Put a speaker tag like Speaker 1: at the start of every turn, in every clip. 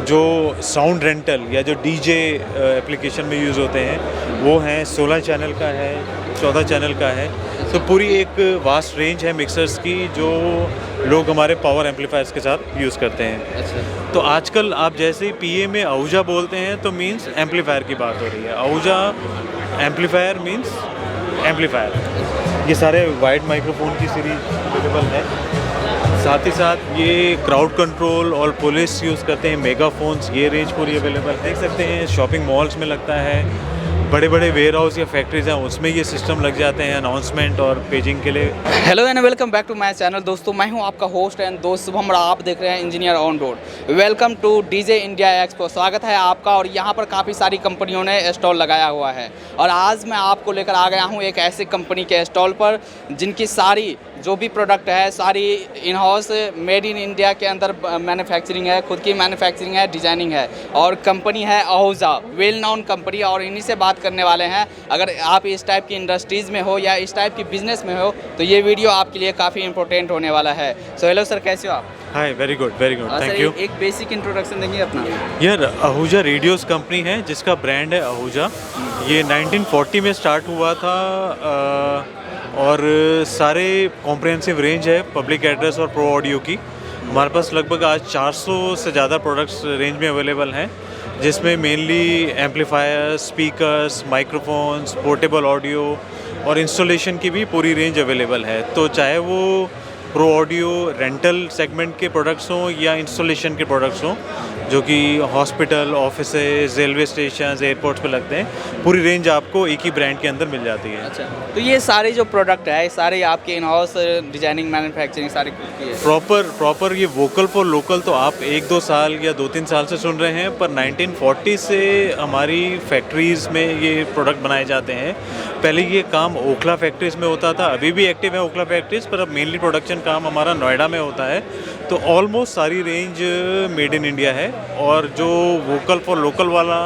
Speaker 1: जो sound rental या जो डीजे एप्लीकेशन में यूज़ होते हैं वो हैं। 16 चैनल का है, 14 चैनल का है। तो पूरी एक वास्ट रेंज है मिक्सर्स की जो लोग हमारे पावर एम्पलीफायर्स के साथ यूज़ करते हैं।
Speaker 2: अच्छा।
Speaker 1: तो आजकल आप जैसे ही पीए में आहूजा बोलते हैं तो मीन्स एम्पलीफायर की बात हो रही है। Ahuja amplifier means amplifier. ये सारे वाइड माइक्रोफोन की सीरीज अवेलेबल है। साथ ही साथ ये क्राउड कंट्रोल और पुलिस यूज़ करते हैं मेगाफोन्स। ये रेंज पूरी अवेलेबल देख सकते हैं। शॉपिंग मॉल्स में लगता है, बड़े बड़े वेयर हाउस या फैक्ट्रीज हैं उसमें ये सिस्टम लग जाते हैं अनाउंसमेंट और पेजिंग के लिए।
Speaker 2: Hello and welcome back to my channel. दोस्तों मैं हूं आपका होस्ट एंड दोस्त शुभम राव। आप देख रहे हैं engineer on road. Welcome two DJ India expo. स्वागत है आपका। और यहां पर काफ़ी सारी कंपनियों ने स्टॉल लगाया हुआ है और आज मैं आपको लेकर आ गया हूं एक ऐसी कंपनी के स्टॉल पर जिनकी सारी जो भी प्रोडक्ट है सारी in house made in India के अंदर मैन्युफैक्चरिंग है, खुद की मैन्युफैक्चरिंग है, डिजाइनिंग है। और कंपनी है आहूजा, वेल नोन कंपनी। और इन्हीं से बात करने वाले हैं। अगर आप इस टाइप की इंडस्ट्रीज़ में हो या इस टाइप की बिजनेस में हो तो ये वीडियो आपके लिए काफ़ी इंपॉर्टेंट होने वाला है। सो हेलो सर, कैसे हो आप?
Speaker 1: हाय, वेरी गुड थैंक यू।
Speaker 2: एक बेसिक इंट्रोडक्शन देंगे अपना।
Speaker 1: यार आहूजा रेडियोस कंपनी है जिसका ब्रांड है आहूजा। ये 1940 में स्टार्ट हुआ था और सारे कॉम्प्रिहेंसिव रेंज है पब्लिक एड्रेस और प्रो ऑडियो की। हमारे पास लगभग आज 400 से ज़्यादा प्रोडक्ट्स रेंज में अवेलेबल हैं जिसमें mainly amplifiers, speakers, microphones, portable audio और इंस्टॉलेशन की भी पूरी रेंज अवेलेबल है। तो चाहे वो प्रो ऑडियो रेंटल सेगमेंट के प्रोडक्ट्स हों या इंस्टॉलेशन के प्रोडक्ट्स हों जो कि hospital, offices, railway station, airports पे लगते हैं, पूरी रेंज आपको एक ही ब्रांड के अंदर मिल जाती है।
Speaker 2: अच्छा, तो ये सारे जो प्रोडक्ट है सारे आपके इन हाउस डिजाइनिंग मैन्युफैक्चरिंग सारी की है?
Speaker 1: प्रॉपर ये वोकल फॉर लोकल तो आप 1-2 साल या 2-3 साल से सुन रहे हैं, पर 1940 से हमारी फैक्ट्रीज़ में ये प्रोडक्ट बनाए जाते हैं। पहले ये काम ओखला फैक्ट्रीज़ में होता था, अभी भी एक्टिव है ओखला फैक्ट्रीज़, पर अब मेनली प्रोडक्शन काम हमारा नोएडा में होता है। तो ऑलमोस्ट सारी रेंज मेड इन इंडिया है और जो वोकल फॉर लोकल वाला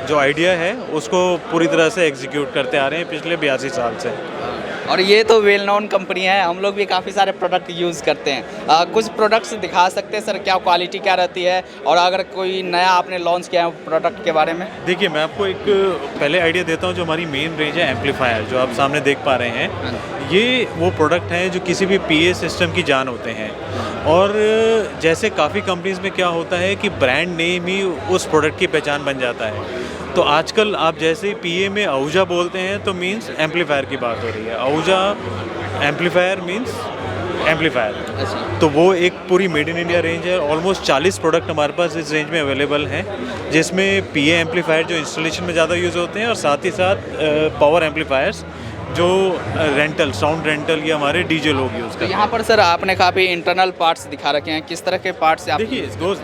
Speaker 1: जो आइडिया है उसको पूरी तरह से एग्जीक्यूट करते आ रहे हैं पिछले 82 साल से।
Speaker 2: और ये तो वेल नोन कंपनी है, हम लोग भी काफ़ी सारे प्रोडक्ट यूज़ करते हैं। कुछ प्रोडक्ट्स दिखा सकते हैं सर, क्या क्वालिटी क्या रहती है और अगर कोई नया आपने लॉन्च किया है प्रोडक्ट के बारे में?
Speaker 1: देखिए, मैं आपको एक पहले आइडिया देता हूँ। जो हमारी मेन रेंज है एम्पलीफायर जो आप सामने देख पा रहे हैं, ये वो प्रोडक्ट हैं जो किसी भी पीए सिस्टम की जान होते हैं। और जैसे काफ़ी कंपनीज़ में क्या होता है कि ब्रांड नेम ही उस प्रोडक्ट की पहचान बन जाता है। तो आजकल आप जैसे ही पीए में आहूजा बोलते हैं तो मीन्स एम्पलीफायर की बात हो रही है। Ahuja amplifier means amplifier. तो वो एक पूरी मेड इन इंडिया रेंज है। ऑलमोस्ट 40 प्रोडक्ट हमारे पास इस रेंज में अवेलेबल हैं जिसमें पीए एम्पलीफायर जो इंस्टॉलेशन में ज़्यादा यूज़ होते हैं और साथ ही साथ पावर एम्पलीफायर्स जो रेंटल, साउंड रेंटल या हमारे डीजे लोग यूज़ करते हैं।
Speaker 2: यहाँ पर सर आपने काफ़ी इंटरनल पार्ट्स दिखा रखे हैं, किस तरह के पार्ट्स आप?
Speaker 1: देखिए दोस्त,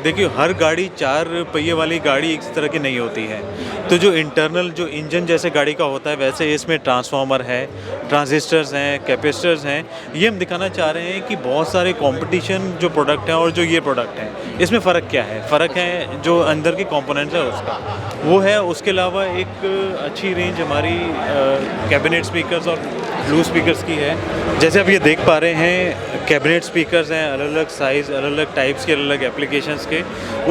Speaker 1: देखिए हर गाड़ी 4 पहिए वाली गाड़ी एक तरह की नहीं होती है। तो जो इंटरनल जो इंजन जैसे गाड़ी का होता है वैसे इसमें ट्रांसफार्मर है, ट्रांजिस्टर्स हैं, कैपेसिटर्स हैं। ये हम दिखाना चाह रहे हैं कि बहुत सारे कंपटीशन जो प्रोडक्ट हैं और जो ये प्रोडक्ट हैं इसमें फ़र्क क्या है। फ़र्क है जो अंदर के कंपोनेंट्स है उसका, वो है। उसके अलावा एक अच्छी रेंज हमारी कैबिनेट स्पीकर्स और ब्लू स्पीकर्स की है। जैसे आप ये देख पा रहे हैं, कैबिनेट स्पीकर्स हैं अलग अलग साइज़, अलग अलग टाइप्स के, अलग अलग एप्लीकेशंस के।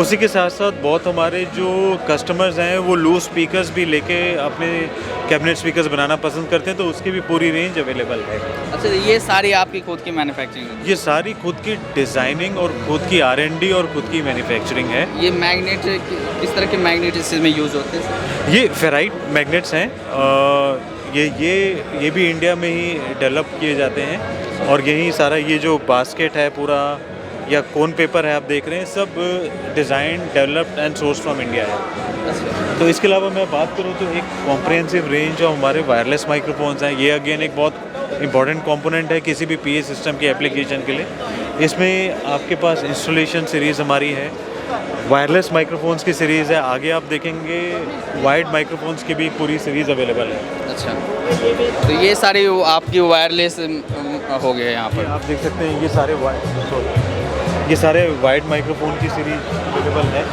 Speaker 1: उसी के साथ साथ बहुत हमारे जो कस्टमर्स हैं वो लूज स्पीकर्स भी लेके अपने कैबिनेट स्पीकर्स बनाना पसंद करते हैं, तो उसकी भी पूरी रेंज अवेलेबल है।
Speaker 2: अच्छा, ये सारी आपकी खुद की मैन्युफैक्चरिंग है?
Speaker 1: ये सारी खुद की डिज़ाइनिंग और खुद की R&D और खुद की मैन्युफैक्चरिंग है।
Speaker 2: ये मैग्नेट किस तरह के मैग्नेट इसमें यूज़ होते हैं सर?
Speaker 1: ये फेराइट मैग्नेट्स हैं। ये भी इंडिया में ही डेवलप किए जाते हैं और यही सारा ये जो बास्केट है पूरा या कोन पेपर है आप देख रहे हैं, सब design, developed and source from India है। तो इसके अलावा मैं बात करूँ तो एक कॉम्प्रिहेंसिव रेंज जो हमारे वायरलेस माइक्रोफोन्स हैं, ये अगेन एक बहुत इंपॉर्टेंट कंपोनेंट है किसी भी पीए सिस्टम की एप्लीकेशन के लिए। इसमें आपके पास इंस्टॉलेशन सीरीज़ हमारी है, वायरलेस माइक्रोफोन्स की सीरीज़ है, आगे आप देखेंगे वाइड माइक्रोफोन्स की भी पूरी सीरीज़ अवेलेबल है।
Speaker 2: अच्छा, तो ये सारी आपकी वायरलेस हो गए यहाँ पर
Speaker 1: आप देख सकते हैं। ये सारे वाइड माइक्रोफोन की सीरीज अवेलेबल है।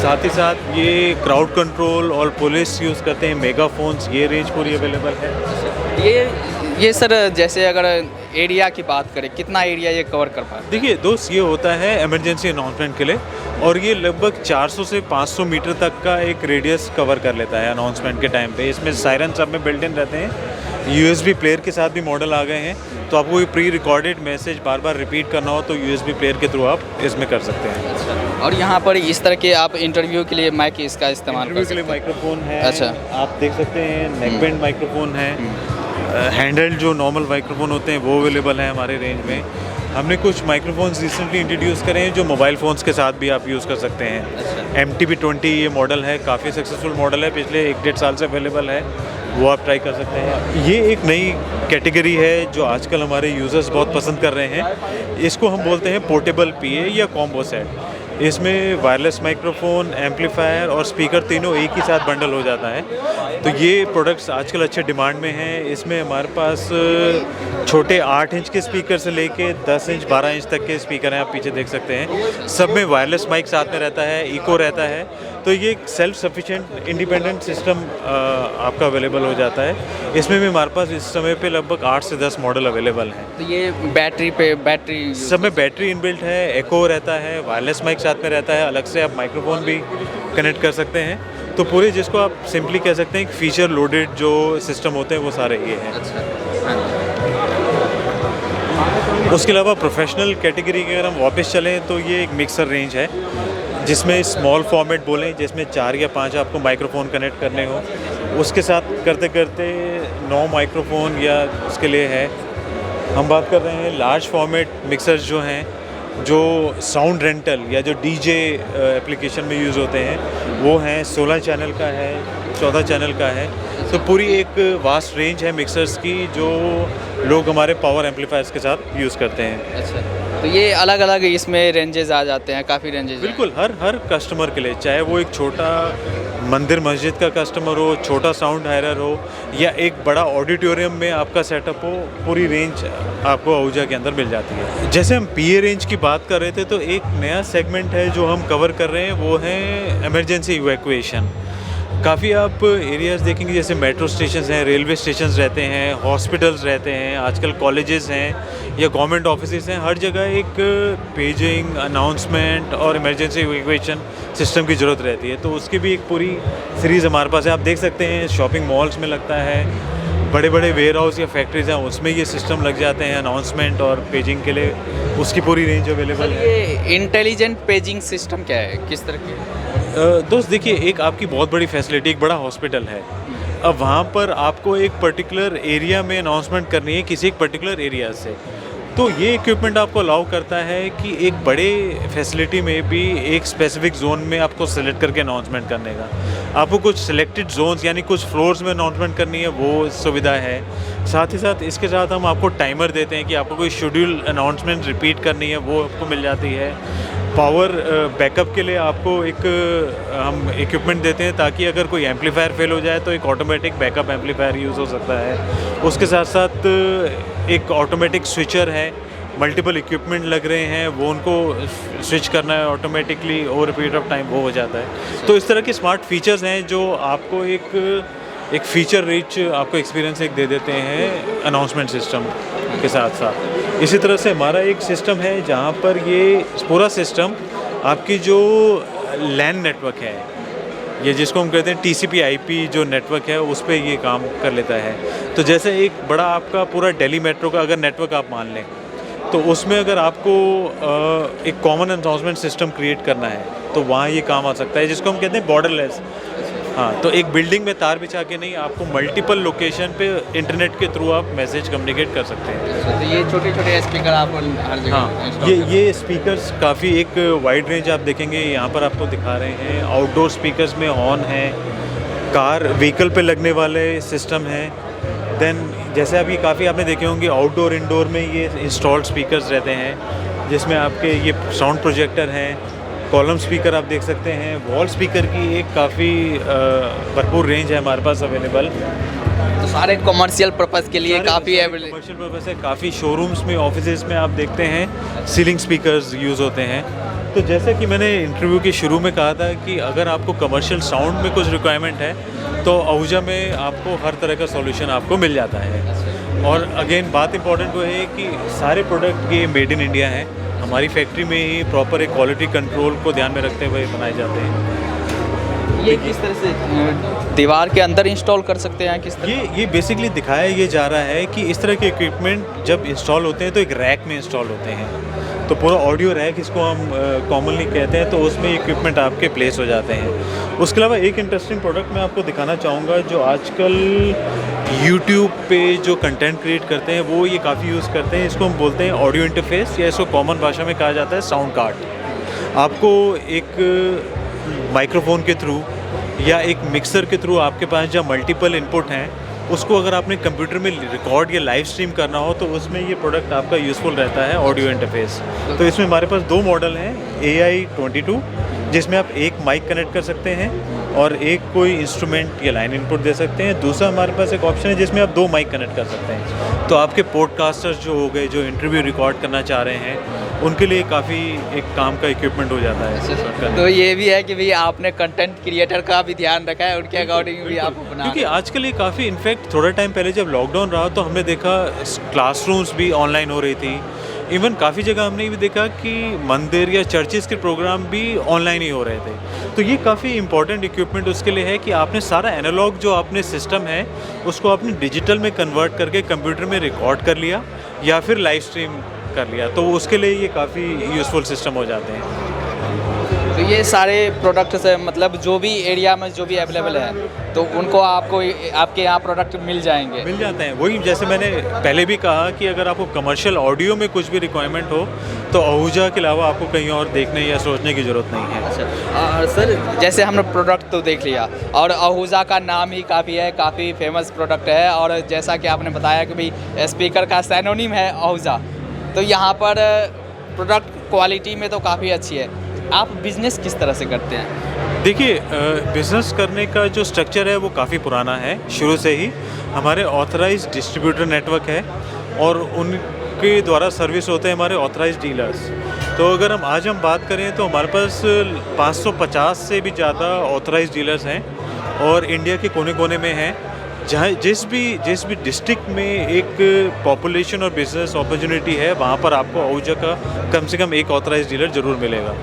Speaker 1: साथ ही साथ ये क्राउड कंट्रोल और पुलिस यूज़ करते हैं मेगाफोन्स। ये रेंज पूरी अवेलेबल है।
Speaker 2: ये ये सर जैसे अगर एरिया की बात करें, कितना एरिया ये कवर कर पाते
Speaker 1: देखिए दोस्त, ये होता है इमरजेंसी अनाउंसमेंट के लिए, और ये लगभग 400 से 500 मीटर तक का एक रेडियस कवर कर लेता है अनाउंसमेंट के टाइम पे। इसमें सायरन सब में बिल्ट इन रहते हैं। यूएसबी प्लेयर के साथ भी मॉडल आ गए हैं, तो आपको ये प्री रिकॉर्डेड मैसेज बार बार रिपीट करना हो तो यूएसबी प्लेयर के थ्रू आप इसमें कर सकते हैं।
Speaker 2: हैं? और यहाँ पर इस तरह के आप इंटरव्यू के लिए माइक इसका इस्तेमाल कर
Speaker 1: इंटरव्यू के लिए
Speaker 2: सकते हैं।
Speaker 1: माइक्रोफोन है,
Speaker 2: अच्छा।
Speaker 1: आप देख सकते हैं नेकबैंड माइक्रोफोन है, हैंडल्ड जो नॉर्मल माइक्रोफोन होते हैं वो अवेलेबल है हमारे रेंज में। हमने कुछ माइक्रोफोन्स रिसेंटली इंट्रोड्यूस करे हैं जो मोबाइल फ़ोन्स के साथ भी आप यूज़ कर सकते हैं। MTP20 ये मॉडल है, काफ़ी सक्सेसफुल मॉडल है, पिछले 1-1.5 साल से अवेलेबल है, वो आप ट्राई कर सकते हैं। ये एक नई कैटेगरी है जो आजकल हमारे यूज़र्स बहुत पसंद कर रहे हैं। इसको हम बोलते हैं पोर्टेबल PA या कॉम्बो सेट। इसमें वायरलेस माइक्रोफोन, एम्पलीफायर और स्पीकर तीनों एक ही साथ बंडल हो जाता है। तो ये प्रोडक्ट्स आजकल अच्छे डिमांड में हैं। इसमें हमारे पास छोटे 8 इंच के स्पीकर से लेके 10 इंच 12 इंच तक के स्पीकर हैं, आप पीछे देख सकते हैं। सब में वायरलेस माइक साथ में रहता है, इको रहता है, तो ये एक सेल्फ सफिशिएंट इंडिपेंडेंट सिस्टम आपका अवेलेबल हो जाता है। इसमें भी हमारे पास इस समय पे लगभग 8 से 10 मॉडल अवेलेबल हैं।
Speaker 2: तो ये बैटरी
Speaker 1: सब में बैटरी इनबिल्ट है, एको रहता है, वायरलेस माइक साथ में रहता है, अलग से आप माइक्रोफोन भी कनेक्ट कर सकते हैं। तो पूरे जिसको आप सिंपली कह सकते हैं फीचर लोडेड जो सिस्टम होते हैं वो सारे ये हैं। उसके अलावा प्रोफेशनल कैटेगरी की अगर हम वापस चलें तो ये एक मिक्सर रेंज है जिसमें स्मॉल फॉर्मेट बोलें, जिसमें 4 या 5 आपको माइक्रोफोन कनेक्ट करने हो। उसके साथ करते करते 9 माइक्रोफोन या उसके लिए है। हम बात कर रहे हैं लार्ज फॉर्मेट मिक्सर्स जो हैं, जो साउंड रेंटल या जो DJ एप्लीकेशन में यूज़ होते हैं, वो हैं 16 चैनल का है, 14 चैनल का है। तो पूरी एक वास्ट रेंज है मिक्सर्स की जो लोग हमारे पावर एम्पलीफायर्स के साथ यूज़ करते हैं।
Speaker 2: अच्छा, तो ये अलग अलग इसमें रेंजेस आ जाते हैं, काफ़ी रेंजेस।
Speaker 1: बिल्कुल, हर कस्टमर के लिए, चाहे वो एक छोटा मंदिर मस्जिद का कस्टमर हो, छोटा साउंड हायरर हो, या एक बड़ा ऑडिटोरियम में आपका सेटअप हो, पूरी रेंज आपको आहूजा के अंदर मिल जाती है। जैसे हम PA रेंज की बात कर रहे थे, तो एक नया सेगमेंट है जो हम कवर कर रहे हैं, वो है इमरजेंसी इवैक्यूएशन। काफ़ी आप एरियाज़ देखेंगे जैसे मेट्रो स्टेशंस हैं, रेलवे स्टेशंस रहते हैं, हॉस्पिटल्स रहते हैं, आजकल कॉलेजेस हैं या गवर्नमेंट ऑफिसेज हैं, हर जगह एक पेजिंग, अनाउंसमेंट और इमरजेंसी इवैक्यूएशन सिस्टम की ज़रूरत रहती है। तो उसकी भी एक पूरी सीरीज़ हमारे पास है। आप देख सकते हैं शॉपिंग मॉल्स में लगता है, बड़े बड़े वेयर हाउस या फैक्ट्रीज हैं उसमें ये सिस्टम लग जाते हैं अनाउंसमेंट और पेजिंग के लिए, उसकी पूरी रेंज अवेलेबल है।
Speaker 2: ये इंटेलिजेंट पेजिंग सिस्टम क्या है, किस तरह की है?
Speaker 1: दोस्त देखिए, एक आपकी बहुत बड़ी फैसिलिटी, एक बड़ा हॉस्पिटल है। अब वहाँ पर आपको एक पर्टिकुलर एरिया में अनाउंसमेंट करनी है किसी एक पर्टिकुलर एरिया से, तो ये इक्विपमेंट आपको अलाउ करता है कि एक बड़े फैसिलिटी में भी एक स्पेसिफिक जोन में आपको सेलेक्ट करके अनाउंसमेंट करने का। आपको कुछ सिलेक्टेड जोन्स यानी कुछ फ्लोर्स में अनाउंसमेंट करनी है, वो सुविधा है। साथ ही साथ इसके साथ हम आपको टाइमर देते हैं कि आपको कोई शेड्यूल अनाउंसमेंट रिपीट करनी है, वो आपको मिल जाती है। पावर बैकअप के लिए आपको एक हम इक्विपमेंट देते हैं ताकि अगर कोई एम्पलीफायर फेल हो जाए तो एक ऑटोमेटिक बैकअप एम्पलीफायर यूज़ हो सकता है। उसके साथ साथ एक ऑटोमेटिक स्विचर है, मल्टीपल इक्विपमेंट लग रहे हैं, वो उनको स्विच करना है automatically over period of time, वो हो जाता है। तो इस तरह के स्मार्ट फीचर्स हैं जो आपको एक फीचर रिच आपको एक्सपीरियंस एक दे देते हैं अनाउंसमेंट सिस्टम के साथ साथ। इसी तरह से हमारा एक सिस्टम है जहाँ पर ये पूरा सिस्टम आपकी जो लैन नेटवर्क है, ये जिसको हम कहते हैं TCP/IP जो नेटवर्क है, उस पर ये काम कर लेता है। तो जैसे एक बड़ा आपका पूरा दिल्ली मेट्रो का अगर नेटवर्क आप मान लें, तो उसमें अगर आपको एक कॉमन अनाउंसमेंट सिस्टम क्रिएट करना है तो वहाँ ये काम आ सकता है, जिसको हम कहते हैं बॉर्डरलेस। हाँ, तो एक बिल्डिंग में तार बिछा के नहीं, आपको मल्टीपल लोकेशन पे इंटरनेट के थ्रू आप मैसेज कम्युनिकेट कर सकते हैं।
Speaker 2: तो ये छोटे छोटे स्पीकर आप हर जगह।
Speaker 1: हाँ, ये स्पीकर्स काफ़ी एक वाइड रेंज आप देखेंगे, यहाँ पर आपको दिखा रहे हैं। आउटडोर स्पीकर्स में हॉर्न है, कार व्हीकल पे लगने वाले सिस्टम हैं। देन जैसे अभी काफ़ी आपने देखे होंगे आउटडोर इंडोर में ये इंस्टॉल्ड स्पीकर्स रहते हैं, जिसमें आपके ये साउंड प्रोजेक्टर हैं, कॉलम स्पीकर आप देख सकते हैं। वॉल स्पीकर की एक काफ़ी भरपूर रेंज है हमारे पास अवेलेबल।
Speaker 2: तो सारे कमर्शियल पर्पज़ के लिए काफ़ी
Speaker 1: कमर्शियल पर्पज़ है। काफ़ी शोरूम्स में, ऑफिसेज में आप देखते हैं सीलिंग स्पीकर्स यूज़ होते हैं। तो जैसा कि मैंने इंटरव्यू के शुरू में कहा था कि अगर आपको कमर्शियल साउंड में कुछ रिक्वायरमेंट है तो आहूजा में आपको हर तरह का सॉल्यूशन आपको मिल जाता है। और अगेन बात इम्पॉर्टेंट वो है कि सारे प्रोडक्ट ये मेड इन इंडिया हैं, हमारी फैक्ट्री में ही प्रॉपर एक क्वालिटी कंट्रोल को ध्यान में रखते हुए बनाए जाते हैं।
Speaker 2: ये किस तरह से दीवार के अंदर इंस्टॉल कर सकते हैं, किस तरह?
Speaker 1: ये बेसिकली दिखाया ये जा रहा है कि इस तरह के इक्विपमेंट जब इंस्टॉल होते हैं तो एक रैक में इंस्टॉल होते हैं, तो पूरा ऑडियो रैक इसको हम कॉमनली कहते हैं, तो उसमें इक्विपमेंट आपके प्लेस हो जाते हैं। उसके अलावा एक इंटरेस्टिंग प्रोडक्ट मैं आपको दिखाना चाहूँगा जो आजकल यूट्यूब पे जो कंटेंट क्रिएट करते हैं वो ये काफ़ी यूज़ करते हैं। इसको हम बोलते हैं ऑडियो इंटरफेस, या इसको कॉमन भाषा में कहा जाता है साउंड कार्ड। आपको एक माइक्रोफोन के थ्रू या एक मिक्सर के थ्रू आपके पास जब मल्टीपल इनपुट हैं उसको अगर आपने कंप्यूटर में रिकॉर्ड या लाइव स्ट्रीम करना हो तो उसमें ये प्रोडक्ट आपका यूज़फुल रहता है, ऑडियो इंटरफेस। तो इसमें हमारे पास 2 मॉडल हैं, AI22 जिसमें आप एक माइक कनेक्ट कर सकते हैं और एक कोई इंस्ट्रूमेंट या लाइन इनपुट दे सकते हैं। दूसरा हमारे पास एक ऑप्शन है जिसमें आप 2 माइक कनेक्ट कर सकते हैं। तो आपके पॉडकास्टर्स जो हो गए, जो इंटरव्यू रिकॉर्ड करना चाह रहे हैं, उनके लिए काफ़ी एक काम का इक्विपमेंट हो जाता है।
Speaker 2: तो ये भी है कि भाई आपने कंटेंट क्रिएटर का भी ध्यान रखा है, उनके अकॉर्डिंग भी आप बना,
Speaker 1: क्योंकि आजकल ये काफ़ी इनफैक्ट थोड़ा टाइम पहले जब लॉकडाउन रहा तो हमने देखा क्लासरूम्स भी ऑनलाइन हो रही थी। इवन काफ़ी जगह हमने ये भी देखा कि मंदिर या चर्चेस के प्रोग्राम भी ऑनलाइन ही हो रहे थे। तो ये काफ़ी इंपॉर्टेंट इक्विपमेंट उसके लिए है कि आपने सारा एनालॉग जो आपने सिस्टम है उसको आपने डिजिटल में कन्वर्ट करके कंप्यूटर में रिकॉर्ड कर लिया या फिर लाइव स्ट्रीम कर लिया, तो उसके लिए ये काफ़ी यूज़फुल सिस्टम हो जाते हैं।
Speaker 2: तो ये सारे प्रोडक्ट्स मतलब जो भी एरिया में जो भी अवेलेबल है तो उनको आपको आपके यहाँ प्रोडक्ट मिल जाएंगे,
Speaker 1: मिल जाते हैं। वही जैसे मैंने पहले भी कहा कि अगर आपको कमर्शियल ऑडियो में कुछ भी रिक्वायरमेंट हो तो आहूजा के अलावा आपको कहीं और देखने या सोचने की ज़रूरत नहीं है।
Speaker 2: अच्छा सर, जैसे हमने प्रोडक्ट तो देख लिया और आहूजा का नाम ही काफ़ी है, काफ़ी फेमस प्रोडक्ट है, और जैसा कि आपने बताया कि भाई स्पीकर का सैनोनिम है आहूजा, तो यहाँ पर प्रोडक्ट क्वालिटी में तो काफ़ी अच्छी है। आप बिज़नेस किस तरह से करते हैं?
Speaker 1: देखिए, बिज़नेस करने का जो स्ट्रक्चर है वो काफ़ी पुराना है। शुरू से ही हमारे ऑथराइज्ड डिस्ट्रीब्यूटर नेटवर्क है और उनके द्वारा सर्विस होते हैं हमारे ऑथराइज्ड डीलर्स। तो अगर हम बात करें तो हमारे पास 550 से भी ज़्यादा ऑथराइज्ड डीलर्स हैं और इंडिया के कोने कोने में हैं। जहाँ जिस भी डिस्ट्रिक्ट में एक पॉपुलेशन और बिजनेस अपॉर्चुनिटी है वहाँ पर आपको आहूजा का कम से कम एक ऑथराइज्ड डीलर ज़रूर मिलेगा।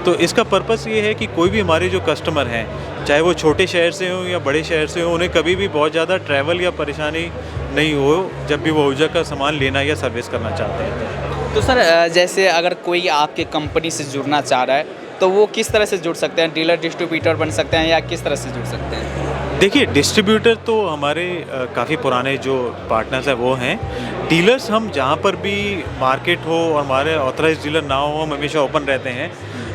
Speaker 1: तो इसका पर्पस ये है कि कोई भी हमारे जो कस्टमर हैं, चाहे वो छोटे शहर से हों या बड़े शहर से हों, उन्हें कभी भी बहुत ज़्यादा ट्रैवल या परेशानी नहीं हो जब भी वो आहूजा का सामान लेना या सर्विस करना चाहते हैं।
Speaker 2: तो सर जैसे अगर कोई आपके कंपनी से जुड़ना चाह रहा है तो वो किस तरह से जुड़ सकते हैं? डीलर डिस्ट्रीब्यूटर बन सकते हैं या किस तरह से जुड़ सकते हैं?
Speaker 1: देखिए, डिस्ट्रीब्यूटर तो हमारे काफ़ी पुराने जो पार्टनर्स हैं वो हैं। डीलर्स हम जहाँ पर भी मार्केट हो और हमारे ऑथराइज्ड डीलर ना हो, हम हमेशा ओपन रहते हैं।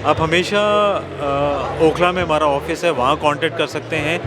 Speaker 1: आप हमेशा ओखला में हमारा ऑफिस है, वहाँ कांटेक्ट कर सकते हैं,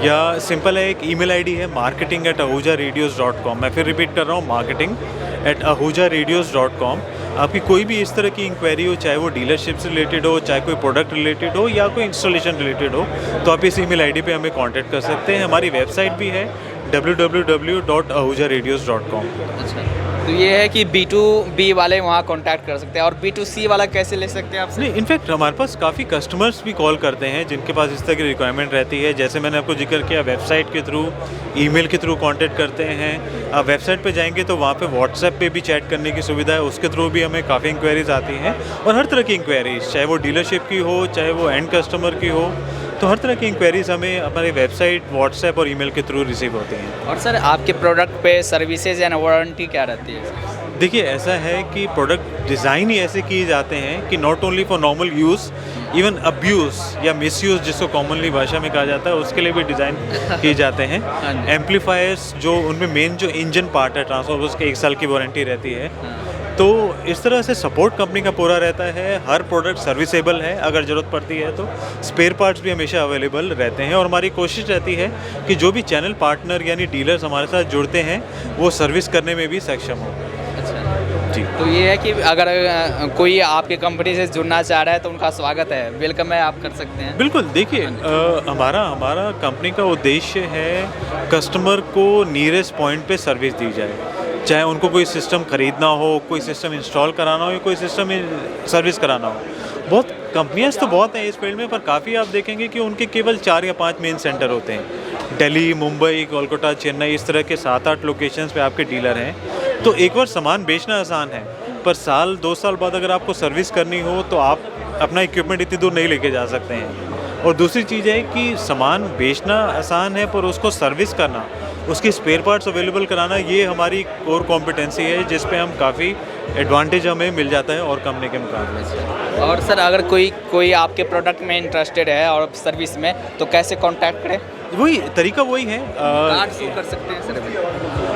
Speaker 1: या सिंपल है, एक ईमेल आईडी है marketing@ahoojaradios.com। मैं फिर रिपीट कर रहा हूँ, marketing@ahoojaradios.com। आपकी कोई भी इस तरह की इंक्वायरी हो, चाहे वो डीलरशिप से रिलेटेड हो, चाहे कोई प्रोडक्ट रिलेटेड हो या कोई इंस्टॉलेशन रिलेटेड हो, तो आप इस ईमेल आईडी पे हमें कांटेक्ट कर सकते हैं। हमारी वेबसाइट भी है www.ahoojaradios.com।
Speaker 2: अच्छा, तो ये है कि B2B वाले वहाँ कांटेक्ट कर सकते हैं, और B2C वाला कैसे ले सकते हैं आपसे?
Speaker 1: नहीं, इनफैक्ट हमारे पास काफ़ी कस्टमर्स भी कॉल करते हैं जिनके पास इस तरह की रिक्वायरमेंट रहती है। जैसे मैंने आपको जिक्र किया, वेबसाइट के थ्रू, ईमेल के थ्रू कांटेक्ट करते हैं। आप वेबसाइट पे जाएंगे तो वहाँ पे व्हाट्सएप पे भी चैट करने की सुविधा है, उसके थ्रू भी हमें काफ़ी इंक्वायरीज आती हैं। और हर तरह की इंक्वायरीज, चाहे वो डीलरशिप की हो, चाहे वो एंड कस्टमर की हो, तो हर तरह की इंक्वायरीज हमें हमारे वेबसाइट, व्हाट्सएप और ईमेल के थ्रू रिसीव होती हैं।
Speaker 2: और सर आपके प्रोडक्ट पे सर्विसेज एंड वारंटी क्या रहती है?
Speaker 1: देखिए, ऐसा है कि प्रोडक्ट डिज़ाइन ही ऐसे किए जाते हैं कि not only for normal use, even abuse या मिसयूज़ जिसको कॉमनली भाषा में कहा जाता है, उसके लिए भी डिज़ाइन किए जाते हैं। एम्पलीफायर्स जो उनमें मेन जो इंजन पार्ट है ट्रांसफॉर्मर, उसके 1 साल की वारंटी रहती है। तो इस तरह से सपोर्ट कंपनी का पूरा रहता है। हर प्रोडक्ट सर्विसेबल है, अगर ज़रूरत पड़ती है तो स्पेयर पार्ट्स भी हमेशा अवेलेबल रहते हैं। और हमारी कोशिश रहती है कि जो भी चैनल पार्टनर यानी डीलर्स हमारे साथ जुड़ते हैं वो सर्विस करने में भी सक्षम हो। जी,
Speaker 2: तो ये है कि अगर कोई आपके कंपनी से जुड़ना चाह रहा है तो उनका स्वागत है, वेलकम है, आप कर सकते हैं।
Speaker 1: बिल्कुल। देखिए, हमारा कंपनी का उद्देश्य है कस्टमर को नियरेस्ट पॉइंट पे सर्विस दी जाए, चाहे उनको कोई सिस्टम ख़रीदना हो, कोई सिस्टम इंस्टॉल कराना हो या कोई सिस्टम सर्विस कराना हो। बहुत कंपनियाँ तो बहुत हैं इस फील्ड में, पर काफ़ी आप देखेंगे कि उनके केवल 4 या 5 मेन सेंटर होते हैं। दिल्ली, मुंबई, कोलकाता, चेन्नई, इस तरह के 7-8 लोकेशंस पे आपके डीलर हैं। तो एक बार सामान बेचना आसान है, पर साल 2 साल बाद अगर आपको सर्विस करनी हो तो आप अपना इक्विपमेंट इतनी दूर नहीं लेके जा सकते हैं। और दूसरी चीज़ है कि सामान बेचना आसान है, पर उसको सर्विस करना, उसकी स्पेयर पार्ट्स अवेलेबल कराना, ये हमारी कोर कॉम्पिटेंसी है, जिस पे हम काफ़ी एडवांटेज हमें मिल जाता है और कंपनी के मुकाबले से।
Speaker 2: और सर अगर कोई आपके प्रोडक्ट में इंटरेस्टेड है और सर्विस में, तो कैसे कांटेक्ट करें?
Speaker 1: वही तरीका वही है।
Speaker 2: कार्ड शो कर सकते हैं सर अभी?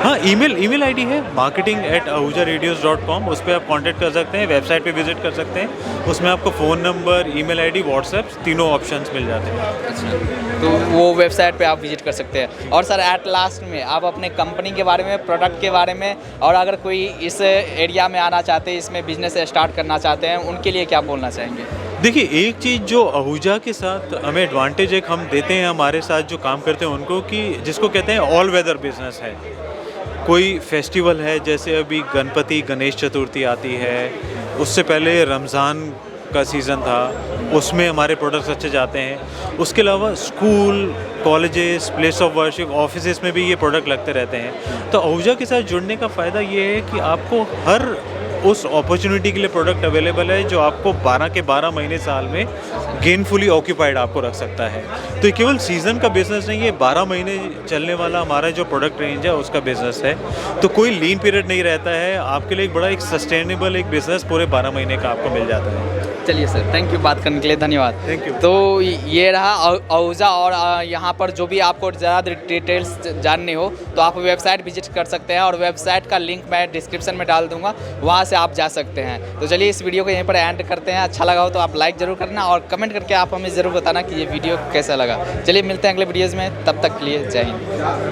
Speaker 1: हाँ, ईमेल आईडी है marketing@ahujaradios.com, उस पर आप कांटेक्ट कर सकते हैं, वेबसाइट पे विजिट कर सकते हैं, उसमें आपको phone number, email ID, WhatsApp, तीनों ऑप्शंस मिल जाते हैं।
Speaker 2: अच्छा, तो वो वेबसाइट पे आप विजिट कर सकते हैं। और सर एट लास्ट में आप अपने कंपनी के बारे में, प्रोडक्ट के बारे में, और अगर कोई इस एरिया में आना चाहते हैं, इसमें बिजनेस स्टार्ट करना चाहते हैं, उनके लिए क्या बोलना चाहेंगे?
Speaker 1: देखिए, एक चीज़ जो आहूजा के साथ हमें एडवांटेज एक हम देते हैं हमारे साथ जो काम करते हैं उनको, कि जिसको कहते हैं ऑल वेदर बिजनेस है। कोई फेस्टिवल है, जैसे अभी गणपति, गणेश चतुर्थी आती है, उससे पहले रमज़ान का सीज़न था, उसमें हमारे प्रोडक्ट्स अच्छे जाते हैं। उसके अलावा school, colleges, place of worship, offices में भी ये प्रोडक्ट लगते रहते हैं। तो आहूजा के साथ जुड़ने का फ़ायदा ये है कि आपको हर उस अपॉर्चुनिटी के लिए प्रोडक्ट अवेलेबल है जो आपको 12 के 12 महीने साल में गेनफुली ऑक्यूपाइड आपको रख सकता है। तो ये केवल सीज़न का बिज़नेस नहीं है, 12 महीने चलने वाला हमारा जो प्रोडक्ट रेंज है उसका बिज़नेस है। तो कोई लीन पीरियड नहीं रहता है, आपके लिए एक बड़ा एक सस्टेनेबल एक बिज़नेस पूरे 12 महीने का आपको मिल जाता है।
Speaker 2: चलिए सर, थैंक यू बात करने के लिए, धन्यवाद।
Speaker 1: Thank you.
Speaker 2: तो ये रहा आहूजा, और यहाँ पर जो भी आपको ज़्यादा डिटेल्स जाननी हो तो आप वेबसाइट विजिट कर सकते हैं, और वेबसाइट का लिंक मैं डिस्क्रिप्शन में डाल दूँगा, वहाँ से आप जा सकते हैं। तो चलिए इस वीडियो को यहीं पर एंड करते हैं। अच्छा लगा हो तो आप लाइक ज़रूर करना, और कमेंट करके आप हमें ज़रूर बताना कि ये वीडियो कैसा लगा। चलिए मिलते हैं अगले वीडियोज़ में, तब तक के लिए जय हिंद।